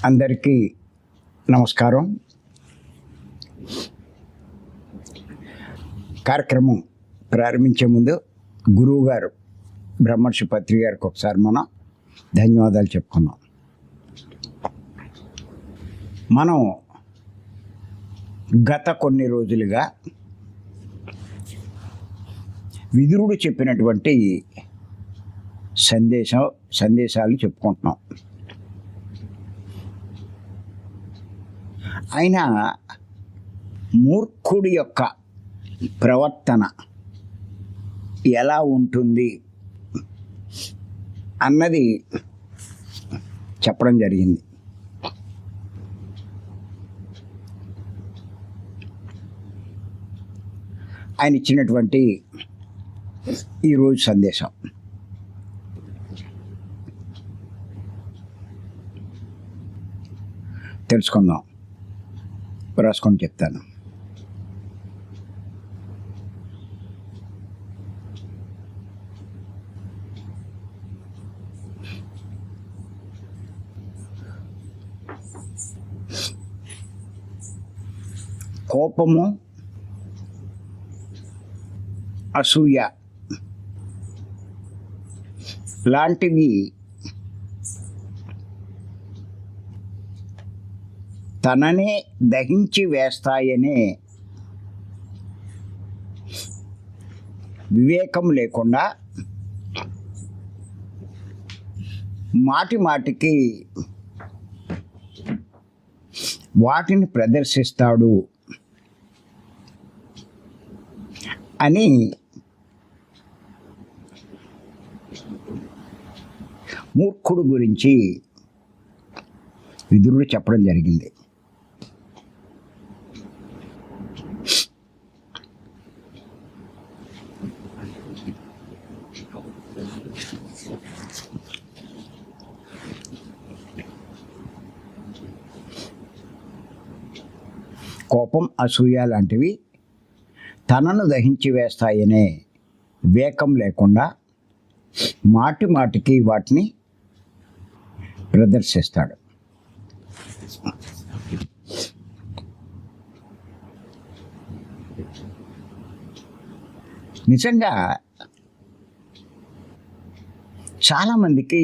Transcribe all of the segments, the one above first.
అందరికీ నమస్కారం. కార్యక్రమం ప్రారంభించే ముందు గురువుగారు బ్రహ్మర్షి పత్రి గారికి ఒకసారి మనం ధన్యవాదాలు చెప్పుకున్నాం. మనం గత కొన్ని రోజులుగా విదురుడు చెప్పినటువంటి సందేశాలు చెప్పుకుంటున్నాం. ఆయన మూర్ఖుడి యొక్క ప్రవర్తన ఎలా ఉంటుంది అన్నది చెప్పడం జరిగింది. ఆయన ఇచ్చినటువంటి ఈరోజు సందేశం తెలుసుకుందాం. రాసుకొని చెప్తాను. కోపము, అసూయ లాంటివి తననే దహించి వేస్తాయనే వివేకం లేకుండా మాటి మాటికి వాటిని ప్రదర్శిస్తాడు అని మూర్ఖుడు గురించి విదురుడు చెప్పడం జరిగింది. కోపం, అసూయ లాంటివి తనను దహించి వేస్తాయనే వివేకం లేకుండా మాటి మాటికి వాటిని ప్రదర్శిస్తాడు. నిజంగా చాలామందికి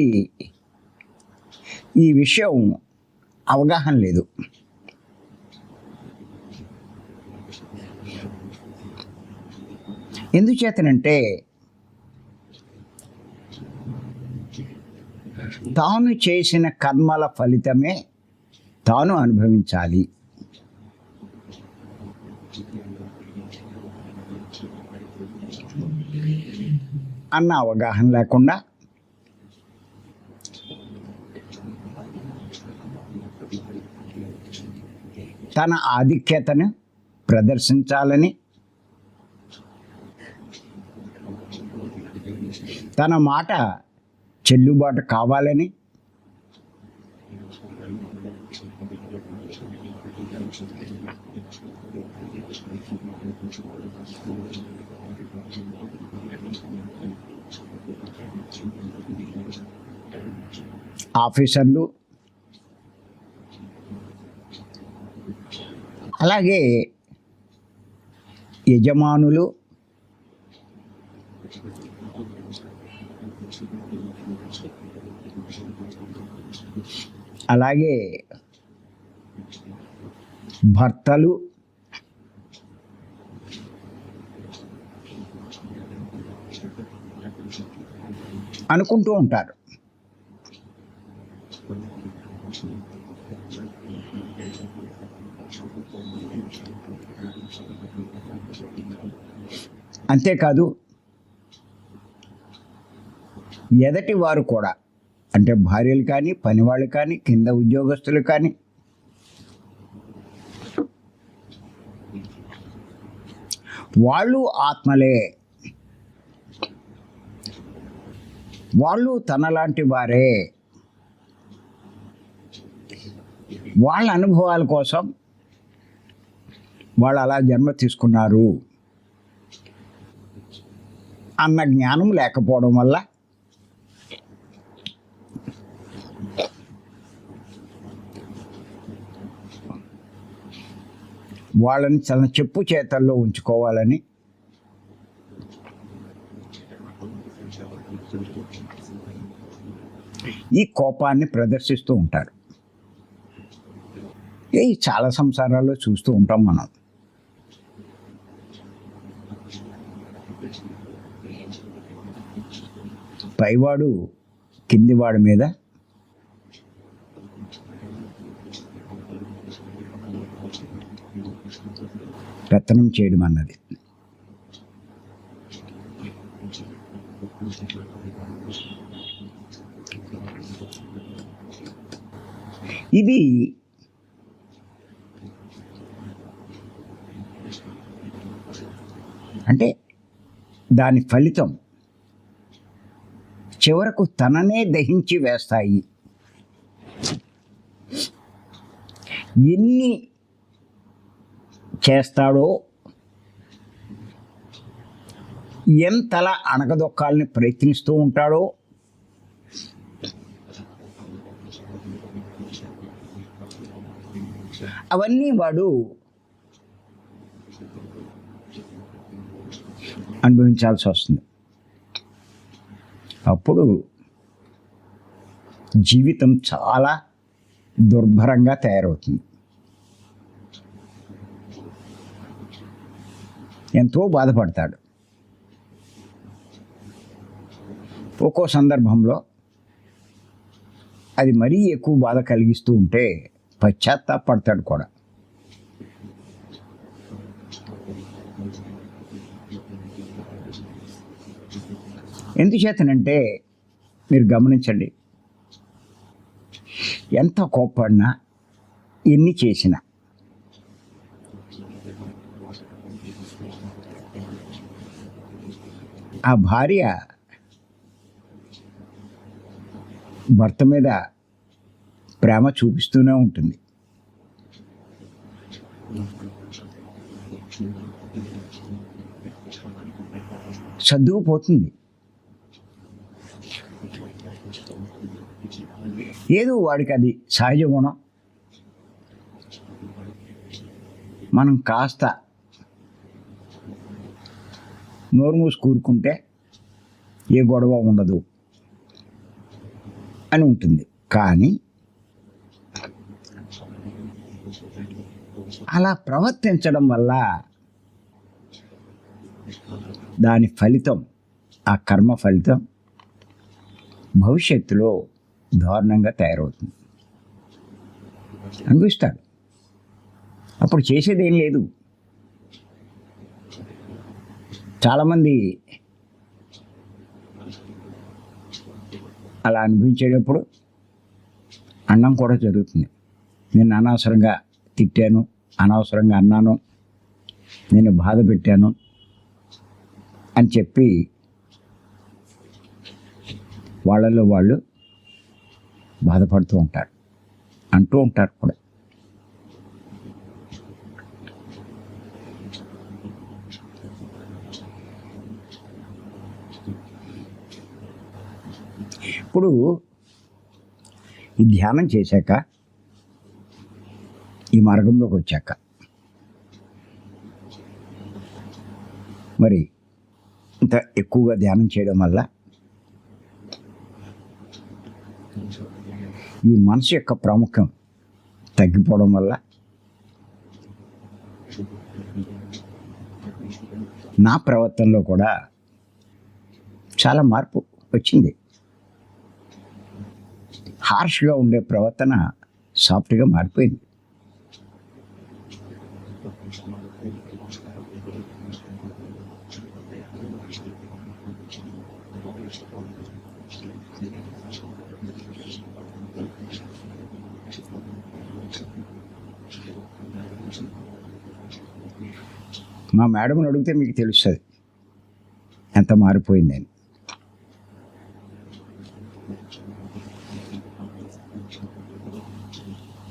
ఈ విషయం అవగాహన లేదు. ఎందుచేతనంటే తాను చేసిన కర్మల ఫలితమే తాను అనుభవించాలి అన్న అవగాహన లేకుండా తన ఆధిక్యతను ప్రదర్శించాలని, తన మాట చెల్లుబాటు కావాలని ఆఫీసర్లు, అలాగే యజమానులు, అలాగే భర్తలు, అనుకుంటూ ఉంటారు. అంతేకాదు ఎదటి వారు కూడా, అంటే భార్యలు కానీ, పనివాళ్ళు కానీ, కింద ఉద్యోగస్తులు కానీ వాళ్ళు ఆత్మలే, వాళ్ళు తనలాంటి వారే. వాళ్ళ అనుభవాల కోసం వాళ్ళు అలా జన్మ తీసుకున్నారు అన్న జ్ఞానం లేకపోవడం వల్ల వాళ్ళని తన చెప్పు చేతల్లో ఉంచుకోవాలని ఈ కోపాన్ని ప్రదర్శిస్తూ ఉంటారు. ఈ చాలా సంసారాల్లో చూస్తూ ఉంటాం మనం. పైవాడు కిందివాడి మీద పెత్తనం చేయడం అన్నది. ఇది అంటే దాని ఫలితం చివరకు తననే దహించి వేస్తాయి. ఎన్ని చేస్తాడో, ఎంతలా అణగదొక్కాలని ప్రయత్నిస్తూ ఉంటాడో, అవన్నీ వాడు అనుభవించాల్సి వస్తుంది. అప్పుడు జీవితం చాలా దుర్భరంగా తయారవుతుంది. ఎంతో బాధపడతాడు. ఒక్కో సందర్భంలో అది మరీ ఎక్కువ బాధ కలిగిస్తూ ఉంటే పశ్చాత్తాపడతాడు కూడా. ఎందుచేతనంటే మీరు గమనించండి, ఎంత కోప్పడినా, ఎన్ని చేసినా ఆ భార్య భర్త మీద ప్రేమ చూపిస్తూనే ఉంటుంది. సర్దుకుపోతుంది. ఏదో వాడికి అది సహజ గుణం. మనం కాస్త నోరు మూసి కూరుకుంటే ఏ గొడవ ఉండదు అని ఉంటుంది. కానీ అలా ప్రవర్తించడం వల్ల దాని ఫలితం, ఆ కర్మ ఫలితం భవిష్యత్తులో దారుణంగా తయారవుతుంది. అనిపిస్తాడు. అప్పుడు చేసేదేం లేదు. చాలామంది అలా అనిపించేటప్పుడు అన్నం కూడా జరుగుతుంది. నేను అనవసరంగా తిట్టాను, అనవసరంగా అన్నాను, నేను బాధ పెట్టాను అని చెప్పి వాళ్ళలో వాళ్ళు బాధపడుతూ ఉంటారు, అంటూ ఉంటారు కూడా. ఇప్పుడు ఈ ధ్యానం చేశాక, ఈ మార్గంలోకి వచ్చాక మరి ఇంత ఎక్కువగా ధ్యానం చేయడం వల్ల ఈ మనసు యొక్క ప్రాముఖ్యం తగ్గిపోవడం వల్ల నా ప్రవర్తనలో కూడా చాలా మార్పు వచ్చింది. హార్ష్గా ఉండే ప్రవర్తన సాఫ్ట్గా మారిపోయింది. మా మేడంని అడిగితే మీకు తెలుస్తుంది ఎంత మారిపోయిందని.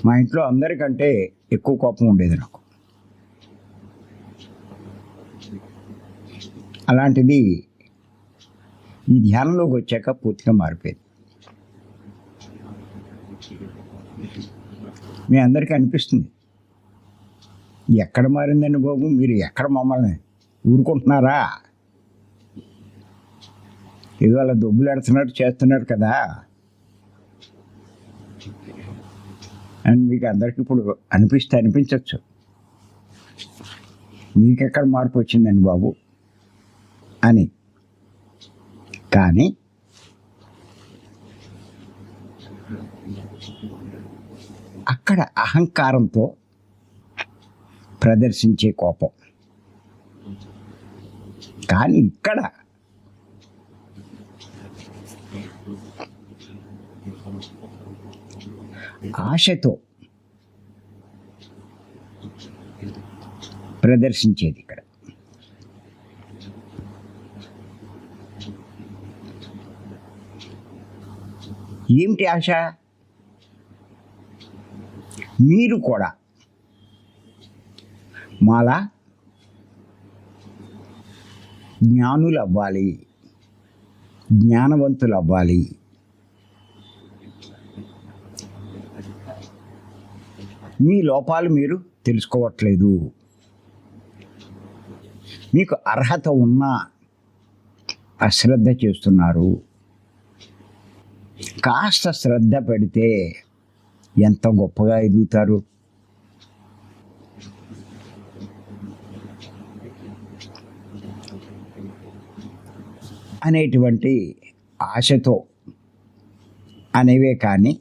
మా ఇంట్లో అందరికంటే ఎక్కువ కోపం ఉండేది నాకు. అలాంటిది ఈ ధ్యానంలోకి వచ్చాక పూర్తిగా మారిపోయింది. మీ అందరికీ అనిపిస్తుంది ఎక్కడ మారిందండి బాబు? మీరు ఎక్కడ మమ్మల్ని ఊరుకుంటున్నారా? ఇవాళ దొబ్బులు ఎడుతున్నట్టు చేస్తున్నారు కదా అని మీకు అందరికీ ఇప్పుడు అనిపించవచ్చు. మీకెక్కడ మార్పు వచ్చిందండి బాబు అని. కానీ అక్కడ అహంకారంతో ప్రదర్శించే కోపం, కానీ ఇక్కడ ఆశతో ప్రదర్శించేది. ఇక్కడ ఏమిటి ఆశ? మీరు కూడా మాలా జ్ఞానులు అవ్వాలి, జ్ఞానవంతులు అవ్వాలి, మీ లోపాలు మీరు తెలుసుకోవట్లేదు, మీకు అర్హత ఉన్నా అశ్రద్ధ చేస్తున్నారు, కాస్త శ్రద్ధ పెడితే ఎంత గొప్పగా ఎదుగుతారు అనేటువంటి ఆశతో అనేవే. కానీ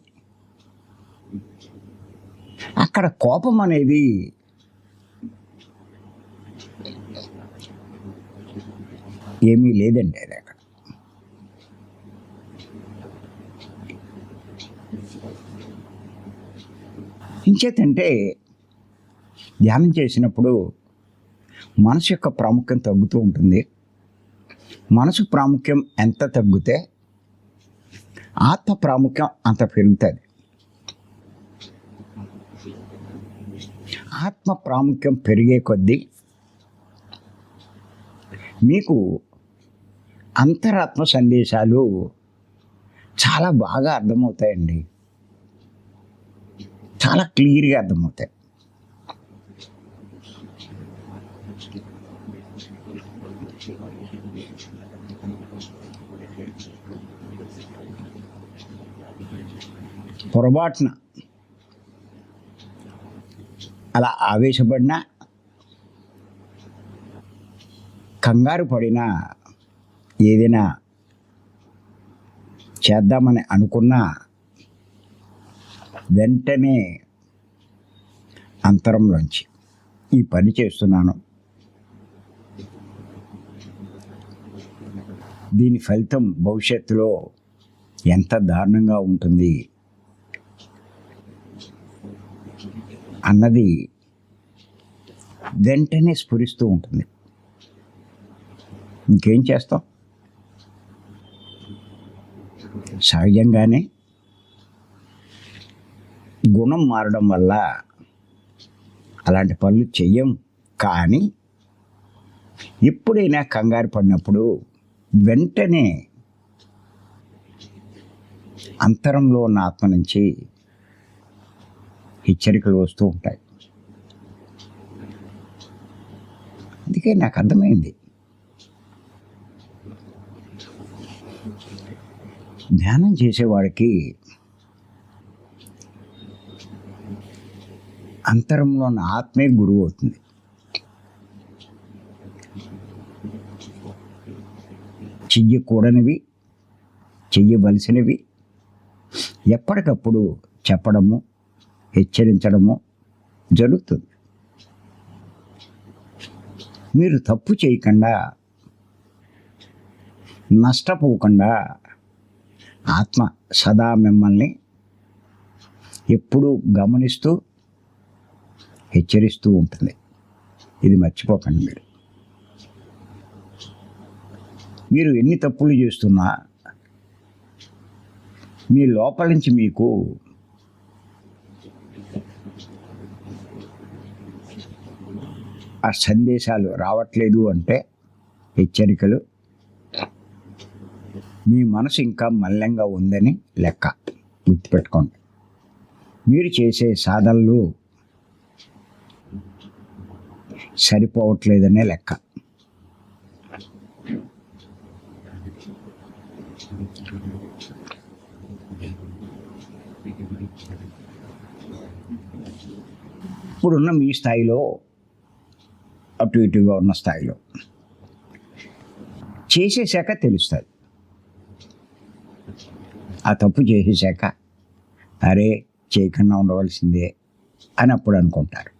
అక్కడ కోపం అనేది ఏమీ లేదండి. అది అక్కడ ఇంచేతంటే ధ్యానం చేసినప్పుడు మనసు యొక్క ప్రాముఖ్యం తగ్గుతూ ఉంటుంది. మనసు ప్రాముఖ్యం ఎంత తగ్గితే ఆత్మ ప్రాముఖ్యం అంత పెరుగుతుంది. ఆత్మ ప్రాముఖ్యం పెరిగే కొద్దీ మీకు అంతరాత్మ సందేశాలు చాలా బాగా అర్థమవుతాయండి, చాలా క్లియర్గా అర్థమవుతాయి. పొరపాటున అలా ఆవేశపడినా, కంగారు పడినా, ఏదైనా చేద్దామని అనుకున్నా వెంటనే అంతరంలోంచి ఈ పని చేస్తున్నాను, దీని ఫలితం భవిష్యత్తులో ఎంత దారుణంగా ఉంటుంది అన్నది వెంటనే స్ఫురిస్తూ ఉంటుంది. ఇంకేం చేస్తాం? సహజంగానే గుణం మారడం వల్ల అలాంటి పనులు చెయ్యం. కానీ ఎప్పుడైనా కంగారు పడినప్పుడు వెంటనే అంతరంలో ఉన్న ఆత్మ నుంచి హెచ్చరికలు వస్తూ ఉంటాయి. అందుకే నాకు అర్థమైంది, ధ్యానం చేసేవాడికి అంతరంలో ఉన్న ఆత్మే గురువు అవుతుంది. చెయ్యకూడనివి, చెయ్యవలసినవి ఎప్పటికప్పుడు చెప్పడము, హెచ్చరించడము జరుగుతుంది. మీరు తప్పు చేయకుండా, నష్టపోకుండా ఆత్మ సదా మిమ్మల్ని ఎప్పుడూ గమనిస్తూ హెచ్చరిస్తూ ఉంటుంది. ఇది మర్చిపోకండి. మీరు ఎన్ని తప్పులు చేస్తున్నా మీ లోపల నుంచి మీకు ఆ సందేశాలు రావట్లేదు అంటే, హెచ్చరికలు, మీ మనసు ఇంకా మలినంగా ఉందని లెక్క. గుర్తుపెట్టుకోండి. మీరు చేసే సాధనలు సరిపోవట్లేదనే లెక్క. ఇప్పుడున్న మీ స్థాయిలో, అటు ఇటుగా ఉన్న స్థాయిలో చేసేసాక తెలుస్తుంది. ఆ తప్పు చేసేసాక అరే చేయకుండా ఉండవలసిందే అని అప్పుడు అనుకుంటారు.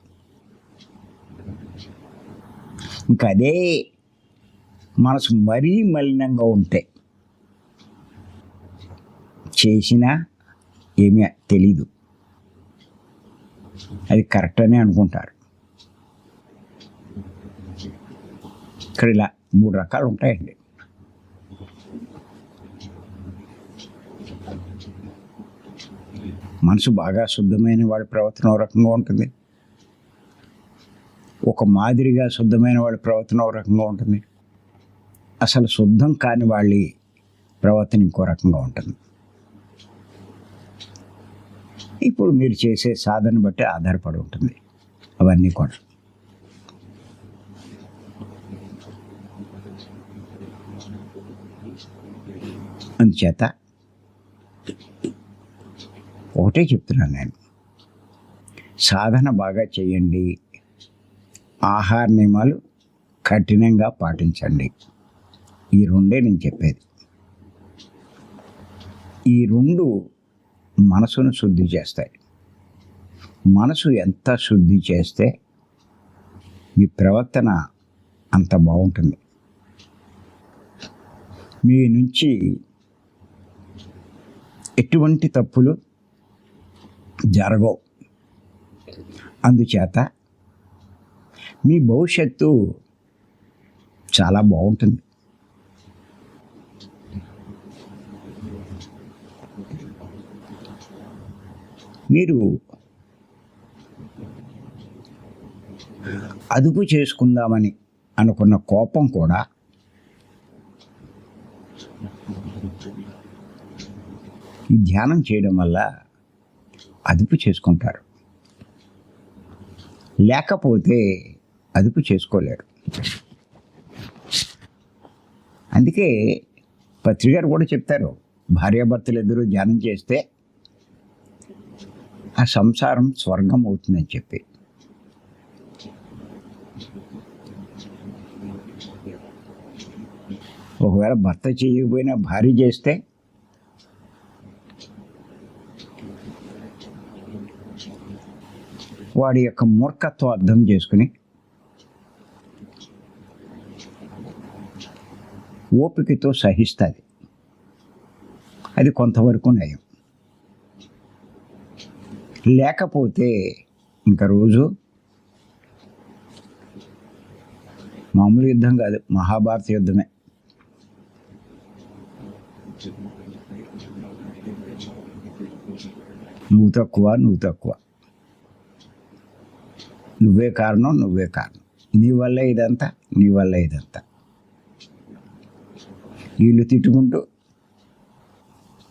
ఇంకా అదే మనసు మరీ మలినంగా ఉంటే చేసినా ఏమీ తెలీదు, అది కరెక్ట్ అని అనుకుంటారు. ఇక్కడ ఇలా 3 రకాలు ఉంటాయండి. మనసు బాగా శుద్ధమైన వాడి ప్రవర్తన ఒక రకంగా ఉంటుంది, ఒక మాదిరిగా శుద్ధమైన వాడి ప్రవర్తన ఒక రకంగా ఉంటుంది, అసలు శుద్ధం కాని వాళ్ళ ప్రవర్తన ఇంకో రకంగా ఉంటుంది. ఇప్పుడు మీరు చేసే సాధన బట్టి ఆధారపడి ఉంటుంది అవన్నీ కూడా. అందుచేత ఒకటే చెప్తున్నాను నేను, సాధన బాగా చేయండి, ఆహార నియమాలు కఠినంగా పాటించండి. ఈ 2 నేను చెప్పేది. ఈ 2 మనసును శుద్ధి చేస్తాయి. మనసు ఎంత శుద్ధి చేస్తే మీ ప్రవర్తన అంత బాగుంటుంది. మీ నుంచి ఎటువంటి తప్పులు జరగవు. అందుచేత మీ భవిష్యత్తు చాలా బాగుంటుంది. మీరు అదుపు చేసుకుందామని అనుకున్న కోపం కూడా ఈ ధ్యానం చేయడం వల్ల అదుపు చేసుకుంటారు, లేకపోతే అదుపు చేసుకోలేరు. అందుకే పత్రికారు కూడా చెప్తారు, భార్యాభర్తలు ఇద్దరూ ధ్యానం చేస్తే ఆ సంసారం స్వర్గం అవుతుందని చెప్పి. ఒకవేళ భర్త చేయకపోయినా భార్య చేస్తే వాడి యొక్క మూర్ఖత్వం అర్థం చేసుకుని ఓపికతో సహిస్తుంది. అది కొంతవరకు నయం. లేకపోతే ఇంకా రోజు మామూలు యుద్ధం కాదు, మహాభారత యుద్ధమే. నువ్వు తక్కువ, నువ్వే కారణం, నీ వల్ల ఇదంతా. వీళ్ళు తిట్టుకుంటూ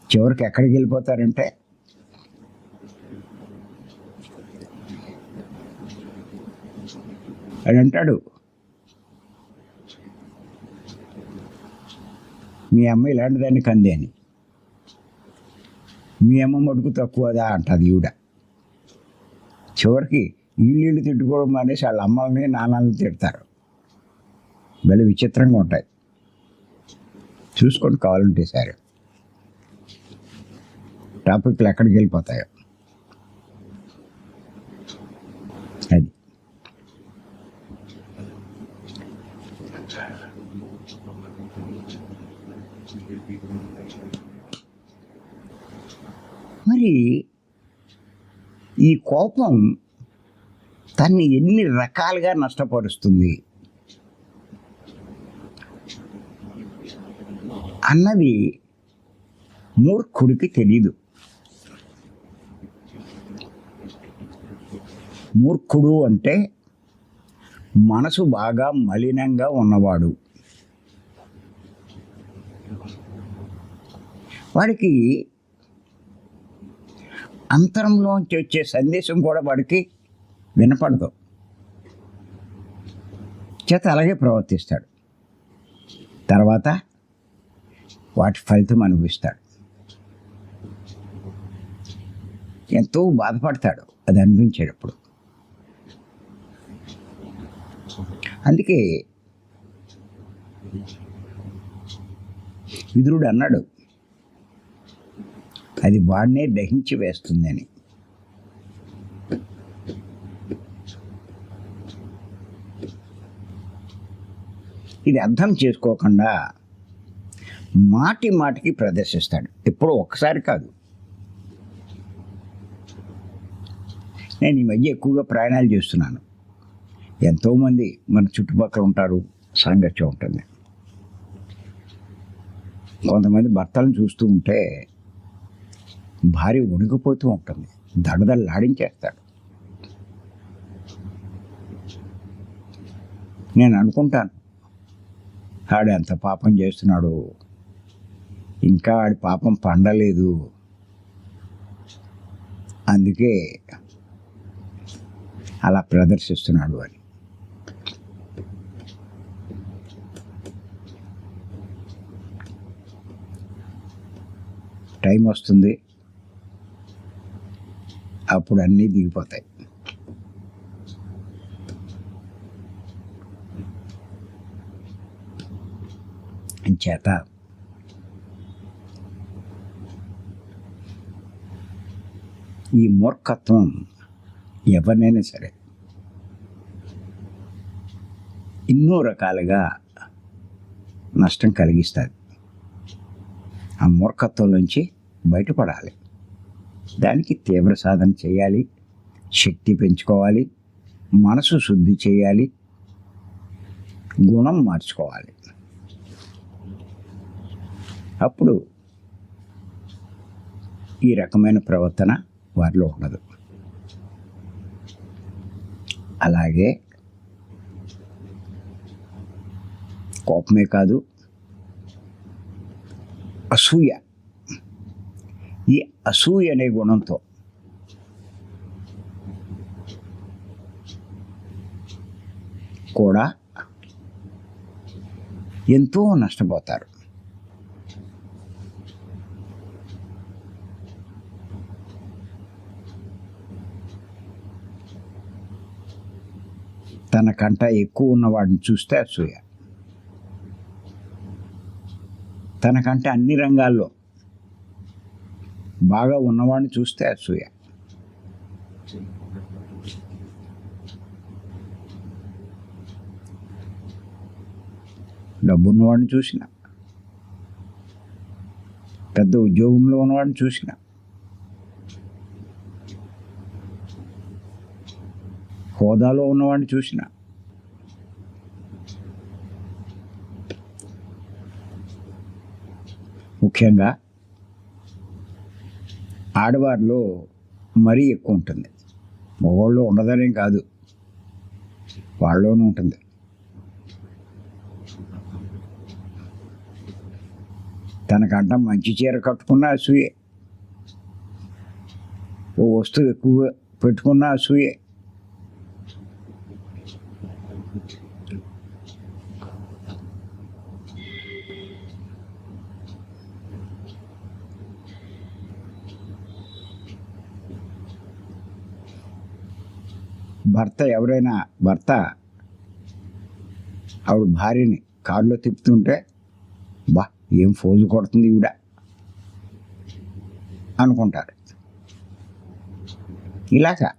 చివరికి ఎక్కడికి వెళ్ళిపోతారంటే అని అంటాడు, మీ అమ్మ ఇలాంటి దాన్ని కంది అని. మీ అమ్మ మటుకు తక్కువదా అంటుంది ఈవిడ. చివరికి వీళ్ళు తిట్టుకోవడం అనేసి వాళ్ళ అమ్మల్ని నాన్నల్ని తిడతారు. భలే విచిత్రంగా ఉంటాయి. చూసుకొని కావాలంటే సరే టాపిక్లు ఎక్కడికి వెళ్ళిపోతాయో. అది మరి ఈ కోపం తన్ని ఎన్ని రకాలుగా నష్టపరుస్తుంది అన్నది మూర్ఖుడికి తెలీదు. మూర్ఖుడు అంటే మనసు బాగా మలినంగా ఉన్నవాడు. వాడికి అంతరంలోంచి వచ్చే సందేశం కూడా వాడికి వినపడదు. చేత అలాగే ప్రవర్తిస్తాడు. తర్వాత వాటి ఫలితం అనుభవిస్తాడు. ఎంతో బాధపడతాడు అది అనిపించేటప్పుడు. అందుకే విదురుడు అన్నాడు, అది వాడినే దహించి వేస్తుంది అని. ఇది అర్థం చేసుకోకుండా మాటి మాటికి ప్రదర్శిస్తాడు. ఎప్పుడో ఒక్కసారి కాదు. నేను ఈ మధ్య ఎక్కువగా ప్రయాణాలు చేస్తున్నాను. ఎంతోమంది మన చుట్టుపక్కల ఉంటారు, సాంగత్యం ఉంటుంది. కొంతమంది భర్తలను చూస్తూ ఉంటే భార్య వణికిపోతూ ఉంటుంది, దడదల్లాడించేస్తాడు. నేను అనుకుంటాను, ఆడు ఎంత పాపం చేస్తున్నాడు, ఇంకా ఆడి పాపం పండలేదు, అందుకే అలా ప్రదర్శిస్తున్నాడు అని. టైం వస్తుంది, అప్పుడు అన్నీ దిగిపోతాయి. అంచేత ఈ మూర్ఖత్వం ఎవరినైనా సరే ఎన్నో రకాలుగా నష్టం కలిగిస్తుంది. ఆ మూర్ఖత్వం నుంచి బయటపడాలి. దానికి తీవ్ర సాధన చేయాలి, శక్తి పెంచుకోవాలి, మనసు శుద్ధి చేయాలి, గుణం మార్చుకోవాలి. అప్పుడు ఈ రకమైన ప్రవర్తన వారిలో ఉండదు. అలాగే కోపమే కాదు, అసూయ, ఈ అసూయ అనే గుణంతో కూడా ఎంతో నష్టపోతారు. తనకంట ఎక్కువ ఉన్నవాడిని చూస్తే అసూయ, తనకంటే అన్ని రంగాల్లో బాగా ఉన్నవాడిని చూస్తే అసూయ. డబ్బు ఉన్నవాడిని చూసిన, పెద్ద ఉద్యోగంలో ఉన్నవాడిని చూసిన, హోదాలో ఉన్నవాడిని చూసిన, ముఖ్యంగా ఆడవారిలో మరీ ఎక్కువ ఉంటుంది. మగవాళ్ళు ఉండదనేం కాదు, వాళ్ళలోనూ ఉంటుంది. తనకంట మంచి చీర కట్టుకున్న అసూయే, ఓ వస్తువు ఎక్కువ పెట్టుకున్న అసూయే. భర్త ఆవిడ భార్యని కారులో తిప్పుతుంటే, బా ఏం ఫోజు కొడుతుంది ఈవిడ అనుకుంటారు. ఇలాగా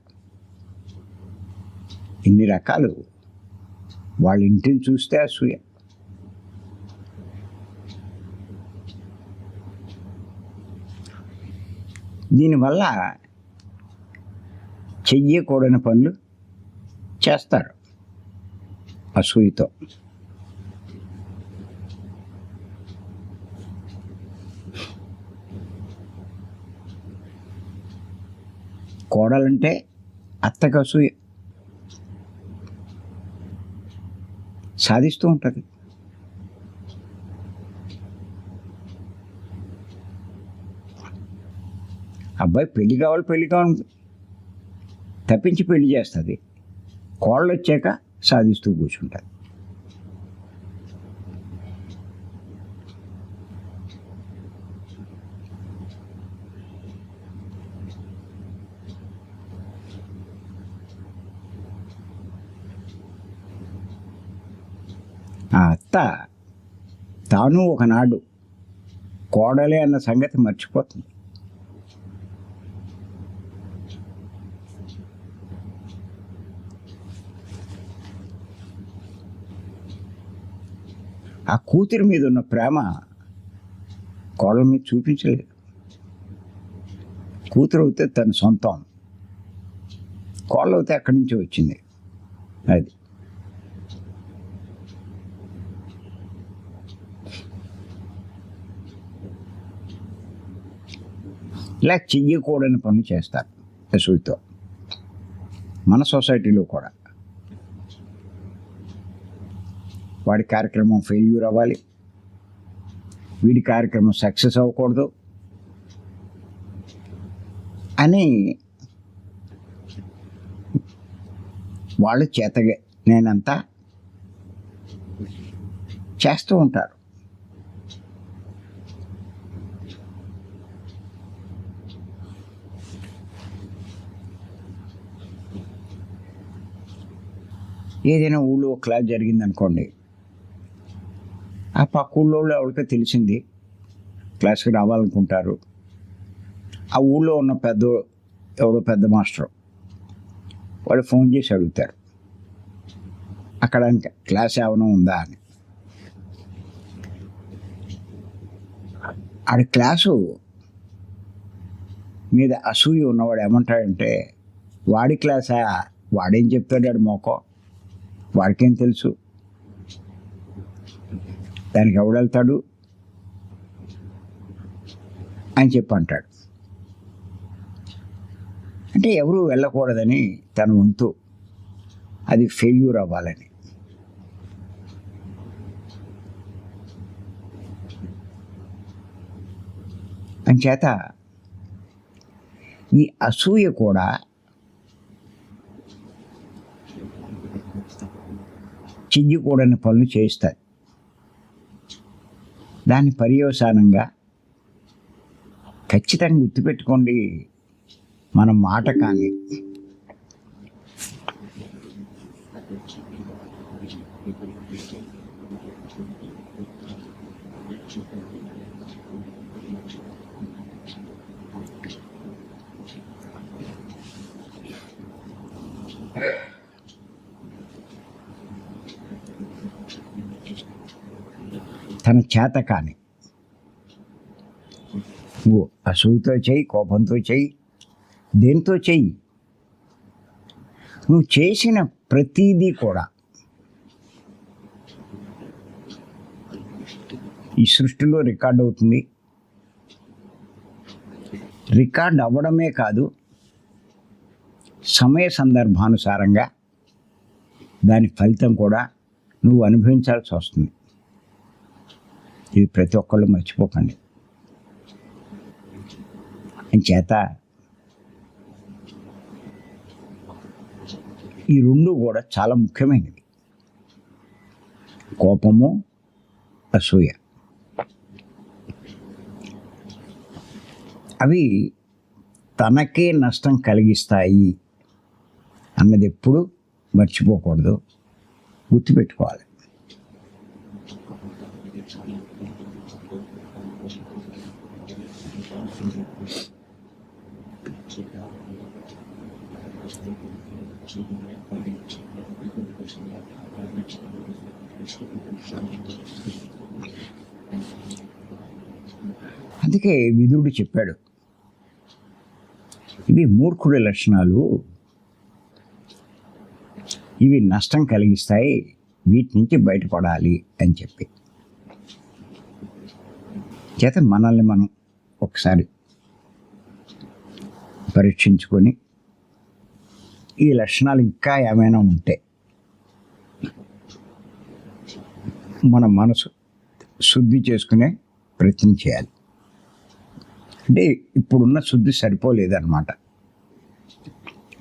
ఇన్ని రకాలు. వాళ్ళ ఇంటిని చూస్తే అసూయ. దీనివల్ల చెయ్యకూడని పనులు చేస్తారు అసూయతో. కోడలంటే అత్తకు అసూయ, సాధిస్తూ ఉంటుంది. అబ్బాయి పెళ్లి కావాలి తప్పించి పెళ్లి చేస్తుంది. కోళ్ళు వచ్చాక సాధిస్తూ కూర్చుంటుంది. ఆ అత్త తాను ఒకనాడు కోడలే అన్న సంగతి మర్చిపోతుంది. ఆ కూతురి మీద ఉన్న ప్రేమ కోడల మీద చూపించలేదు. కూతురు అవుతే తన సొంతం, కోడలు అవుతే అక్కడి నుంచి వచ్చింది. అది ఇలా చెయ్యకూడని పనులు చేస్తారు అసూయతో. మన సొసైటీలో కూడా వాడి కార్యక్రమం ఫెయిల్యూర్ అవ్వాలి, వీడి కార్యక్రమం సక్సెస్ అవ్వకూడదు అని వాళ్ళు చేతగా నేనంతా చేస్తూ ఉంటారు. ఏదైనా ఊళ్ళో క్లాస్ జరిగిందనుకోండి, ఆ పక్క ఊళ్ళో ఎవరికో తెలిసింది, క్లాస్కి రావాలనుకుంటారు. ఆ ఊళ్ళో ఉన్న ఎవరో పెద్ద మాస్టర్ వాళ్ళు ఫోన్ చేసి అడుగుతారు అక్కడ క్లాస్ ఏమైనా ఉందా అని. ఆడి క్లాసు మీద అసూయ ఉన్నవాడు ఏమంటాడంటే, వాడి క్లాసా, వాడేం చెప్తాడు, ఆడు మోకో, వాడికేం తెలుసు, దానికి ఎవడెళ్తాడు అని చెప్పి అంటాడు. అంటే ఎవరు వెళ్ళకూడదని తన వంతు అది ఫెయిల్యూర్ అవ్వాలని. అంచేత ఈ అసూయ కూడా చెయ్యకూడని పనులు చేస్తుంది. దాని పర్యవసానంగా ఖచ్చితంగా గుర్తుపెట్టుకోండి, మన మాట కానీ తన చేత కానీ నువ్వు అసూయతో చెయ్యి, కోపంతో చెయ్యి, దేంతో చెయ్యి, నువ్వు చేసిన ప్రతీదీ కూడా ఈ సృష్టిలో రికార్డ్ అవుతుంది. రికార్డ్ అవ్వడమే కాదు, సమయ సందర్భానుసారంగా దాని ఫలితం కూడా నువ్వు అనుభవించాల్సి వస్తుంది. ఇది ప్రతి ఒక్కళ్ళు మర్చిపోకండి. చేత ఈ రెండు కూడా చాలా ముఖ్యమైనవి, కోపము, అసూయ. అవి తనకే నష్టం కలిగిస్తాయి అన్నది ఎప్పుడు మర్చిపోకూడదు, గుర్తుపెట్టుకోవాలి. అందుకే విదురుడు చెప్పాడు, ఇవి మూర్ఖుడి లక్షణాలు, ఇవి నష్టం కలిగిస్తాయి, వీటి నుంచి బయటపడాలి అని చెప్పి. చేత మనల్ని మనం ఒకసారి పరీక్షించుకొని ఈ లక్షణాలు ఇంకా ఏమైనా ఉంటే మన మనసు శుద్ధి చేసుకునే ప్రయత్నం చేయాలి. అంటే ఇప్పుడున్న శుద్ధి సరిపోలేదన్నమాట,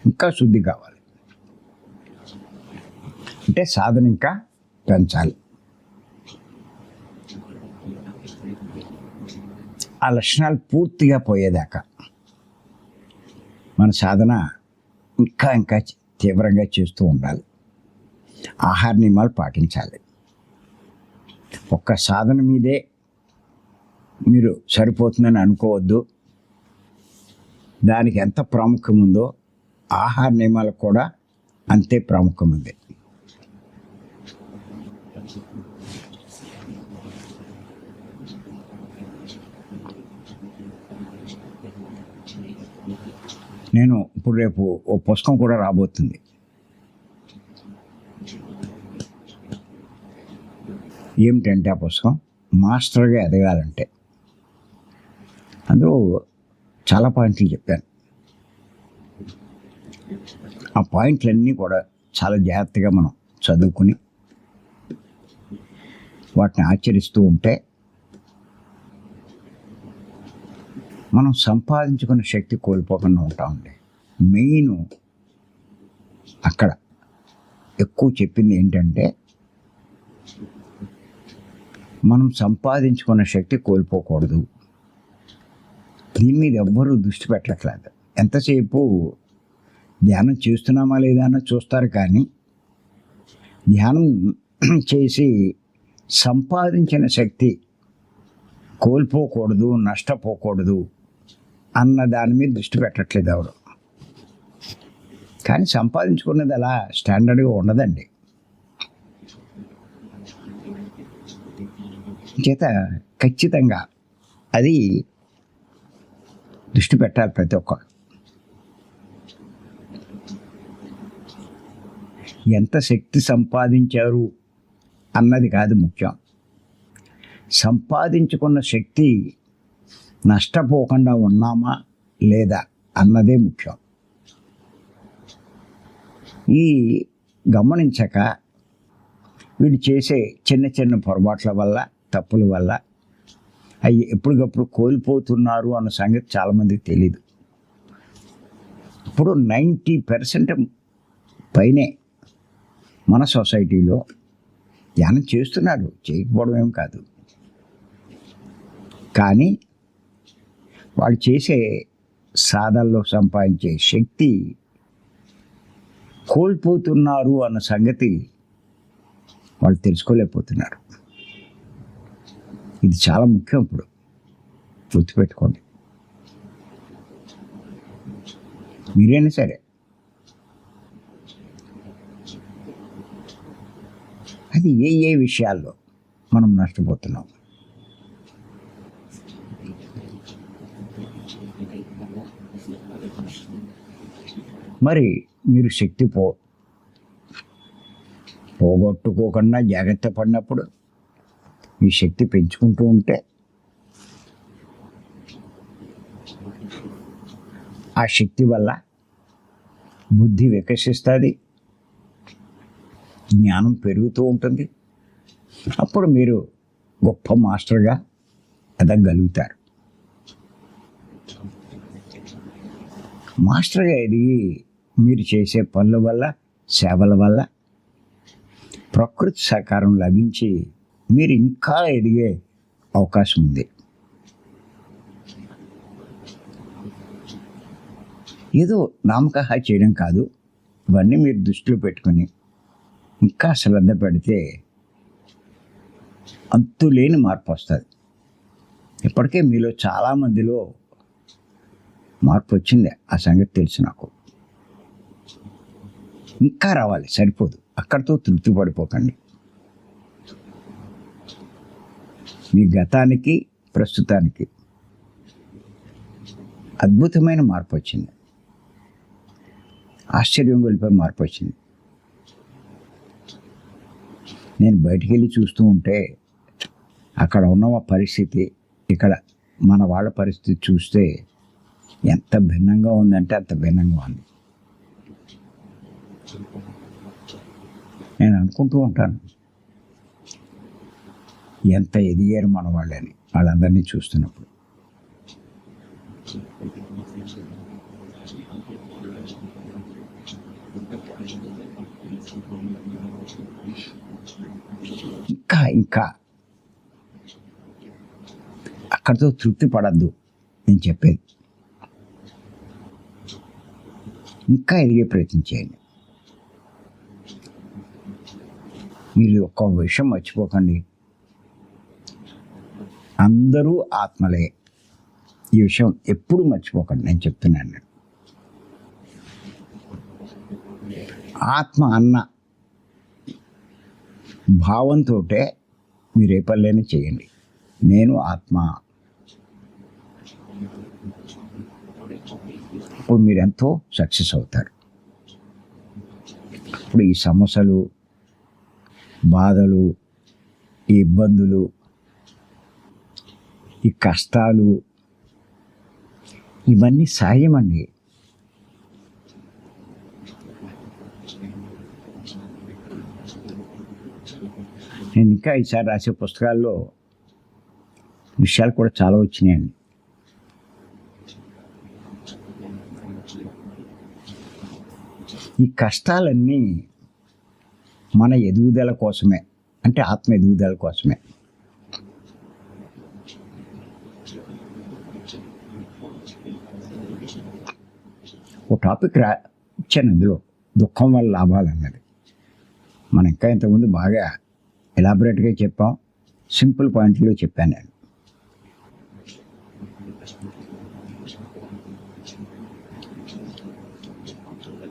ఇంకా శుద్ధి కావాలి. అంటే సాధన ఇంకా పెంచాలి. ఆ లక్షణాలు పూర్తిగా పోయేదాకా మన సాధన ఇంకా ఇంకా తీవ్రంగా చేస్తూ ఉండాలి. ఆహార నియమాలు పాటించాలి. ఒక్క సాధన మీదే మీరు సరిపోతుందని అనుకోవద్దు. దానికి ఎంత ప్రాముఖ్యం ఉందో ఆహార నియమాలకు కూడా అంతే ప్రాముఖ్యం ఉంది. నేను ఇప్పుడు రేపు ఓ పుస్తకం కూడా రాబోతుంది. ఏమిటంటే ఆ పుస్తకం మాస్టర్గా ఎదగాలంటే. అందులో చాలా పాయింట్లు చెప్పాను. ఆ పాయింట్లన్నీ కూడా చాలా జాగ్రత్తగా మనం చదువుకుని వాటిని ఆచరిస్తూ ఉంటే మనం సంపాదించుకున్న శక్తి కోల్పోకుండా ఉంటామండి. మెయిన్ అక్కడ ఎక్కువ చెప్పింది ఏంటంటే మనం సంపాదించుకున్న శక్తి కోల్పోకూడదు. దీని మీద ఎవ్వరూ దృష్టి పెట్టట్లేదు. ఎంతసేపు ధ్యానం చేస్తున్నామా లేదా అని చూస్తారు, కానీ ధ్యానం చేసి సంపాదించిన శక్తి కోల్పోకూడదు, నష్టపోకూడదు అన్న దాని మీద దృష్టి పెట్టట్లేదు ఎవరు. కానీ సంపాదించుకున్నది అలా స్టాండర్డ్గా ఉండదండి. చేత ఖచ్చితంగా అది దృష్టి పెట్టాలి ప్రతి ఒక్కరు. ఎంత శక్తి సంపాదించారు అన్నది కాదు ముఖ్యం, సంపాదించుకున్న శక్తి నష్టపోకుండా ఉన్నామా లేదా అన్నదే ముఖ్యం. ఈ గమనించక వీడు చేసే చిన్న చిన్న పొరపాట్ల వల్ల, తప్పుల వల్ల అవి ఎప్పటికప్పుడు కోల్పోతున్నారు అన్న సంగతి చాలామందికి తెలీదు. ఇప్పుడు 90% పైనే మన సొసైటీలో ధ్యానం చేస్తున్నారు, చేయకపోవడం ఏం కాదు. కానీ వాళ్ళు చేసే సాధనలో సంపాదించే శక్తి కోల్పోతున్నారు అన్న సంగతి వాళ్ళు తెలుసుకోలేకపోతున్నారు. ఇది చాలా ముఖ్యం. ఇప్పుడు గుర్తుపెట్టుకోండి. మీరైనా సరే అది ఏ విషయాల్లో మనం నష్టపోతున్నాం. మరి మీరు శక్తి పోగొట్టుకోకుండా జాగ్రత్త పడినప్పుడు ఈ శక్తి పెంచుకుంటూ ఉంటే ఆ శక్తి వల్ల బుద్ధి వికసిస్తుంది, జ్ఞానం పెరుగుతూ ఉంటుంది. అప్పుడు మీరు గొప్ప మాస్టర్గా ఎదగలుగుతారు. మాస్టర్గా ఎదిగి మీరు చేసే పనుల వల్ల, సేవల వల్ల ప్రకృతి సహకారం లభించి మీరు ఇంకా ఎదిగే అవకాశం ఉంది. ఏదో నామకహా చేయడం కాదు, ఇవన్నీ మీరు దృష్టిలో పెట్టుకొని ఇంకా శ్రద్ధ పెడితే అంతులేని మార్పు వస్తుంది. ఇప్పటికే మీలో చాలామందిలో మార్పు వచ్చింది, ఆ సంగతి తెలుసు నాకు. ఇంకా రావాలి, సరిపోదు. అక్కడితో తృప్తి పడిపోకండి. మీ గతానికి ప్రస్తుతానికి అద్భుతమైన మార్పు వచ్చింది, ఆశ్చర్యం గొలిపే మార్పు వచ్చింది. నేను బయటికి వెళ్ళి చూస్తూ ఉంటే అక్కడ ఉన్న పరిస్థితి, ఇక్కడ మన వాళ్ళ పరిస్థితి చూస్తే ఎంత భిన్నంగా ఉందంటే అంత భిన్నంగా ఉంది. నేను అనుకుంటూ ఉంటాను, ఎంత ఎదిగారు మన వాళ్ళని, వాళ్ళందరినీ చూస్తున్నప్పుడు. ఇంకా అక్కడితో తృప్తి పడద్దు. నేను చెప్పేది ఇంకా ఎదిగే ప్రయత్నం చేయండి. మీరు ఒక్క విషయం మర్చిపోకండి, అందరూ ఆత్మలే. ఈ విషయం ఎప్పుడు మర్చిపోకండి, నేను చెప్తున్నాను. ఆత్మ అన్న భావంతో మీరు ఏ పనులైనా చేయండి. నేను ఆత్మ. ఇప్పుడు మీరు ఎంతో సక్సెస్ అవుతారు. ఇప్పుడు ఈ సమస్యలు, బాధలు, ఈ ఇబ్బందులు, ఈ కష్టాలు ఇవన్నీ సహజమండి. నేను ఇంకా ఈసారి రాసే పుస్తకాల్లో విషయాలు కూడా చాలా వచ్చినాయండి. ఈ కష్టాలన్నీ మన ఎదుగుదల కోసమే, అంటే ఆత్మ ఎదుగుదల కోసమే. ఓ టాపిక్ ఇచ్చాను అందులో, దుఃఖం వల్ల లాభాలు అన్నది. మనం ఇంకా ఇంతకుముందు బాగా ఎలాబరేట్గా చెప్పాం, సింపుల్ పాయింట్లో చెప్పాను నేను.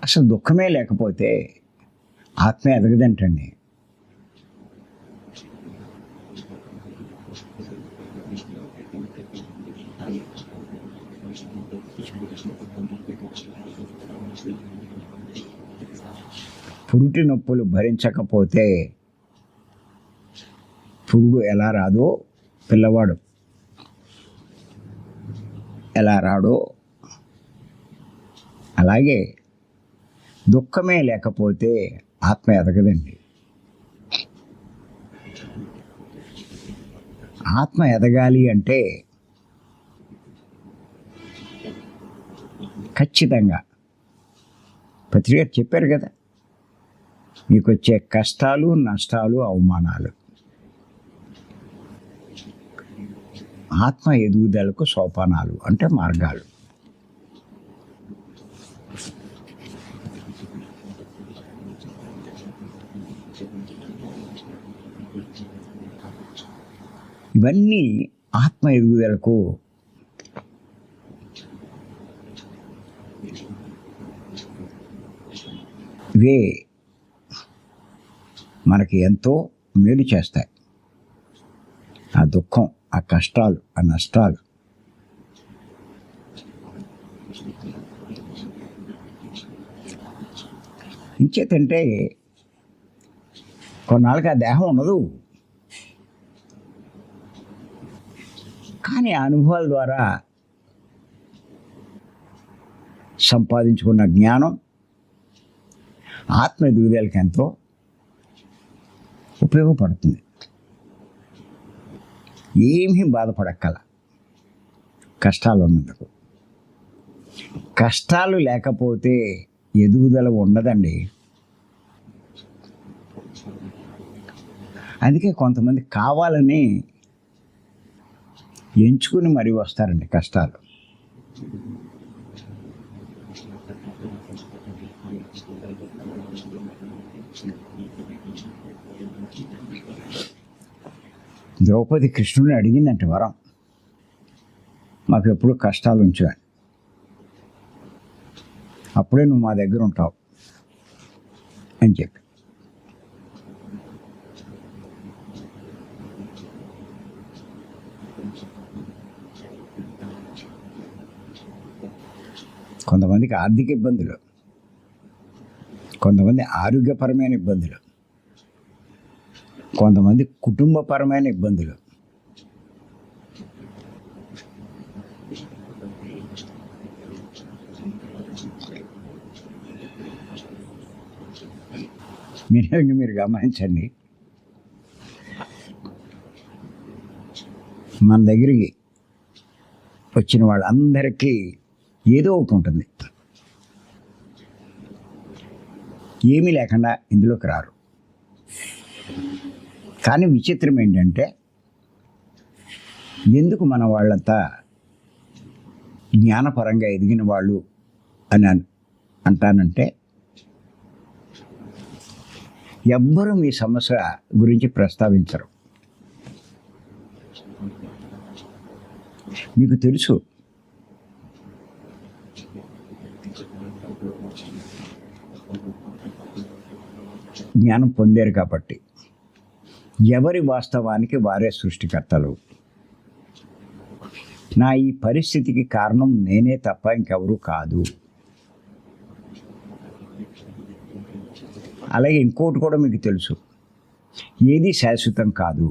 అసలు దుఃఖమే లేకపోతే ఆత్మ ఎదగదంటండి. పురుటి నొప్పులు భరించకపోతే పురుడు ఎలా రాదో, పిల్లవాడు ఎలా రాడో, అలాగే దుఃఖమే లేకపోతే ఆత్మ ఎదగదండి. ఆత్మ ఎదగాలి అంటే ఖచ్చితంగా పత్రిక చెప్పారు కదా, మీకు వచ్చే కష్టాలు, నష్టాలు, అవమానాలు ఆత్మ ఎదుగుదలకు సోపానాలు, అంటే మార్గాలు. ఇవన్నీ ఆత్మ ఎదుగుదలకు ఇవే మనకి ఎంతో మేలు చేస్తాయి. ఆ దుఃఖం, ఆ కష్టాలు, ఆ నష్టాలు ఇంచేతంటే కొన్నాళ్ళకి ఆ దేహం ఉండదు, కానీ ఆ అనుభవాల ద్వారా సంపాదించుకున్న జ్ఞానం ఆత్మ ఎదుగుదలకి ఎంతో ఉపయోగపడుతుంది. ఏమీ బాధపడక్కల కష్టాలు ఉన్నందుకు. కష్టాలు లేకపోతే ఎదుగుదల ఉండదండి. అందుకే కొంతమంది కావాలని ఎంచుకుని మరీ వస్తారండి కష్టాలు. ద్రౌపది కృష్ణుని అడిగిందంటే వరం, మాకు ఎప్పుడు కష్టాలు ఉంచు అని. అప్పుడే నువ్వు మా దగ్గర ఉంటావు అని చెప్పి. కొంతమందికి ఆర్థిక ఇబ్బందులు, కొంతమంది ఆరోగ్యపరమైన ఇబ్బందులు, కొంతమంది కుటుంబపరమైన ఇబ్బందులు. మీరు గమనించండి, మన దగ్గరికి వచ్చిన వాళ్ళందరికీ ఏదో ఒకటి ఉంటుంది. ఏమీ లేకుండా ఇందులోకి రారు. కానీ విచిత్రం ఏంటంటే, ఎందుకు మన వాళ్ళంతా జ్ఞానపరంగా ఎదిగిన వాళ్ళు అని అంటానంటే, ఎవ్వరూ మీ సమస్య గురించి ప్రస్తావించరు. మీకు తెలుసు, జ్ఞానం పొందారు కాబట్టి ఎవరి వాస్తవానికి వారే సృష్టికర్తలు. నా ఈ పరిస్థితికి కారణం నేనే తప్ప ఇంకెవరూ కాదు. అలాగే ఇంకోటి కూడా మీకు తెలుసు, ఏది శాశ్వతం కాదు.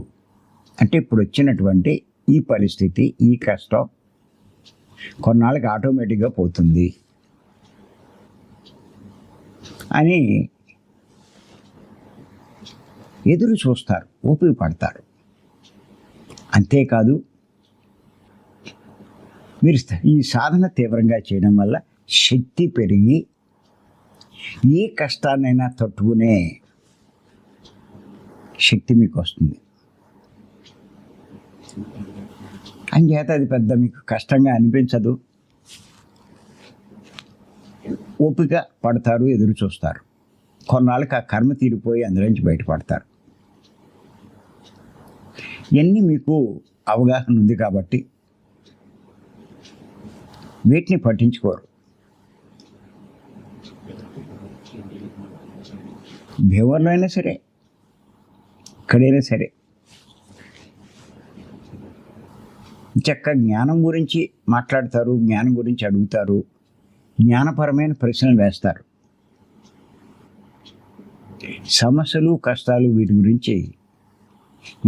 అంటే ఇప్పుడు వచ్చినటువంటి ఈ పరిస్థితి, ఈ కష్టం కొన్నాళ్ళకి ఆటోమేటిక్గా పోతుంది అని ఎదురు చూస్తారు, ఓపిక పడతారు. అంతేకాదు, మీరు ఈ సాధన తీవ్రంగా చేయడం వల్ల శక్తి పెరిగి ఏ కష్టాన్నైనా తట్టుకునే శక్తి మీకు వస్తుంది. అంచేత అది పెద్ద మీకు కష్టంగా అనిపించదు. ఓపిక పడతారు, ఎదురు చూస్తారు. కొన్నాళ్ళకి ఆ కర్మ తీరిపోయి అందులోంచి బయటపడతారు. ఇవన్నీ మీకు అవగాహన ఉంది కాబట్టి వీటిని పట్టించుకోరు. ఎవరిలో అయినా సరే, ఎక్కడైనా సరే చక్కగా జ్ఞానం గురించి మాట్లాడతారు, జ్ఞానం గురించి అడుగుతారు, జ్ఞానపరమైన ప్రశ్నలు వేస్తారు. సమస్యలు, కష్టాలు వీటి గురించి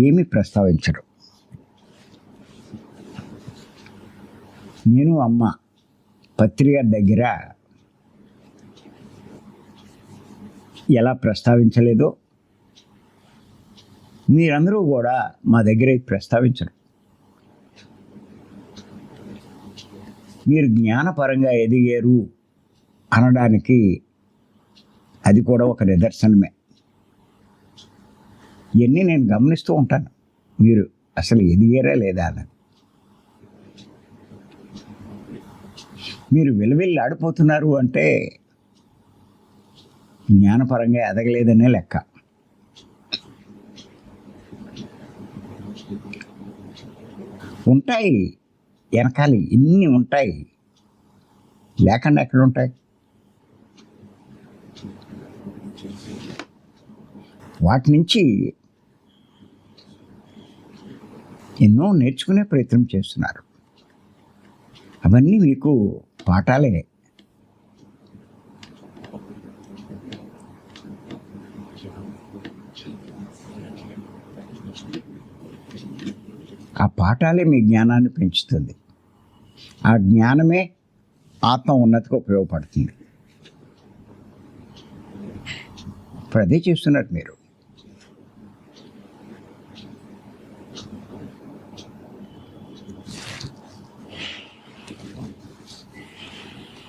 ఏమీ ప్రస్తావించరు. నేను అమ్మ పత్రిక దగ్గర ఎలా ప్రస్తావించలేదో మీరందరూ కూడా మా దగ్గర ప్రస్తావించరు. మీరు జ్ఞానపరంగా ఎదిగారు అనడానికి అది కూడా ఒక నిదర్శనమే. ఇవన్నీ నేను గమనిస్తూ ఉంటాను, మీరు అసలు ఎదిగారా లేదా అని. మీరు వెలువెల్లి ఆడిపోతున్నారు అంటే జ్ఞానపరంగా ఎదగలేదనే లెక్క. ఉంటాయి వెనకాల, ఇన్ని ఉంటాయి, లేకుండా ఎక్కడ ఉంటాయి? వాటి నుంచి ఎన్నో నేర్చుకునే ప్రయత్నం చేస్తున్నారు. అవన్నీ మీకు పాఠాలే. ఆ పాఠాలే మీ జ్ఞానాన్ని పెంచుతుంది. ఆ జ్ఞానమే ఆత్మ ఉన్నతికి ఉపయోగపడుతుంది. ఇప్పుడు అదే చేస్తున్నారు మీరు.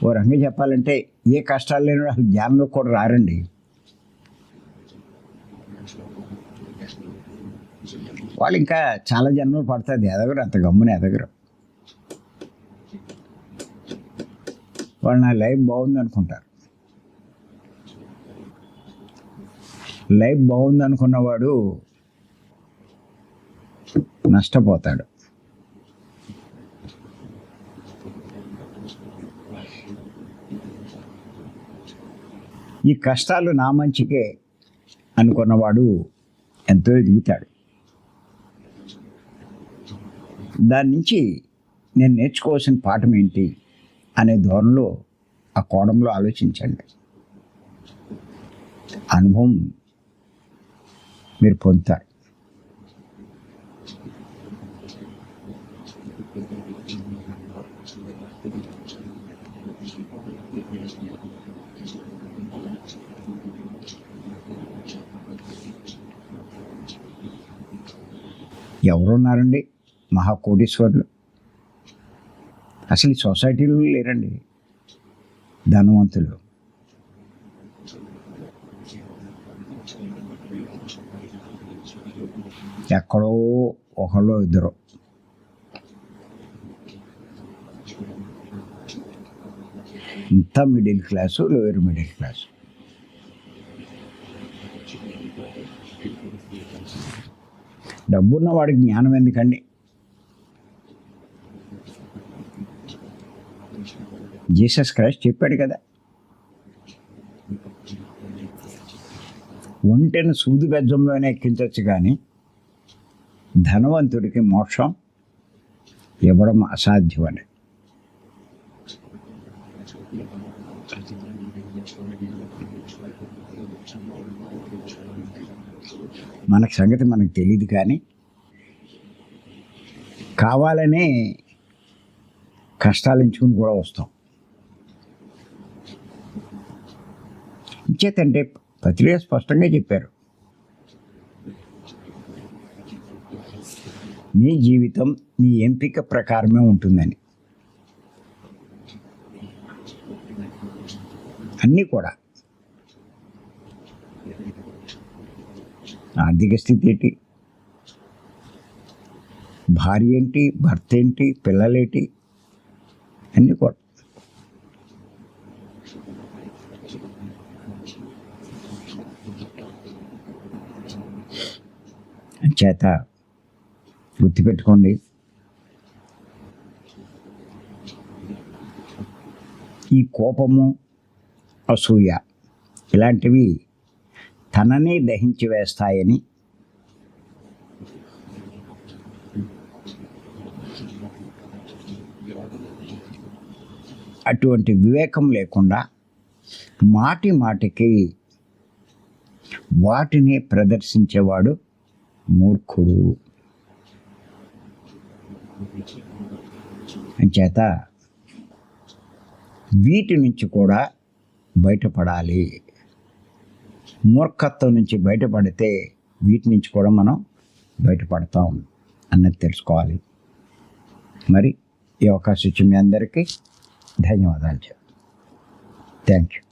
ఓ రంగా చెప్పాలంటే ఏ కష్టాలు లేని అసలు జ్ఞానంలో కూడా రారండి. వాళ్ళు ఇంకా చాలా జన్మలు పడుతుంది, ఎదగరు, అంత గమ్మున ఎదగరు. వాళ్ళు నా లైఫ్ బాగుంది అనుకుంటారు. లైఫ్ బాగుంది అనుకున్నవాడు నష్టపోతాడు. ఈ కష్టాలు నా మంచికే అనుకున్నవాడు ఎంతో ఎదుగుతాడు. దాని నుంచి నేను నేర్చుకోవాల్సిన పాఠం ఏంటి అనే ధోరణిలో, ఆ కోణంలో ఆలోచించండి. అనుభవం మీరు పొందుతారు. ఎవరున్నారండి మహాకోటీశ్వరులు? అసలు ఈ సొసైటీలో లేరండి ధనవంతులు. ఎక్కడో ఒకళ్ళు ఇద్దరు. ఇంత middle class, lower middle class. డబ్బున్న వాడికి జ్ఞానం ఎందుకండి? జీసస్ క్రైస్ట్ చెప్పాడు కదా, ఒంటెను సూది బెజ్జంలోనే ఎక్కించవచ్చు కానీ ధనవంతుడికి మోక్షం ఇవ్వడం అసాధ్యమని. మనకి సంగతి మనకు తెలియదు కానీ కావాలనే కష్టాలు ఎంచుకుని కూడా వస్తాం. ఇంచేతంటే పత్రిక స్పష్టంగా చెప్పారు, నీ జీవితం నీ ఎంపిక ప్రకారమే ఉంటుందని. అన్నీ కూడా ఆర్థిక స్థితి ఏంటి, భార్య ఏంటి, భర్త ఏంటి, పిల్లలేంటి, అన్నీ కూడా. చేత గుర్తుపెట్టుకోండి, ఈ కోపము, అసూయ ఇలాంటివి తననే దహించి వేస్తాయని, అటువంటి వివేకం లేకుండా మాటి మాటికి వాటిని ప్రదర్శించేవాడు మూర్ఖుడు. అంచేత వీటి నుంచి కూడా బయటపడాలి. మూర్ఖత్వం నుంచి బయటపడితే వీటి నుంచి కూడా మనం బయటపడతాం అన్నది తెలుసుకోవాలి. మరి ఈ అవకాశం ఇచ్చి మీ అందరికీ ధన్యవాదాలు. Thank you.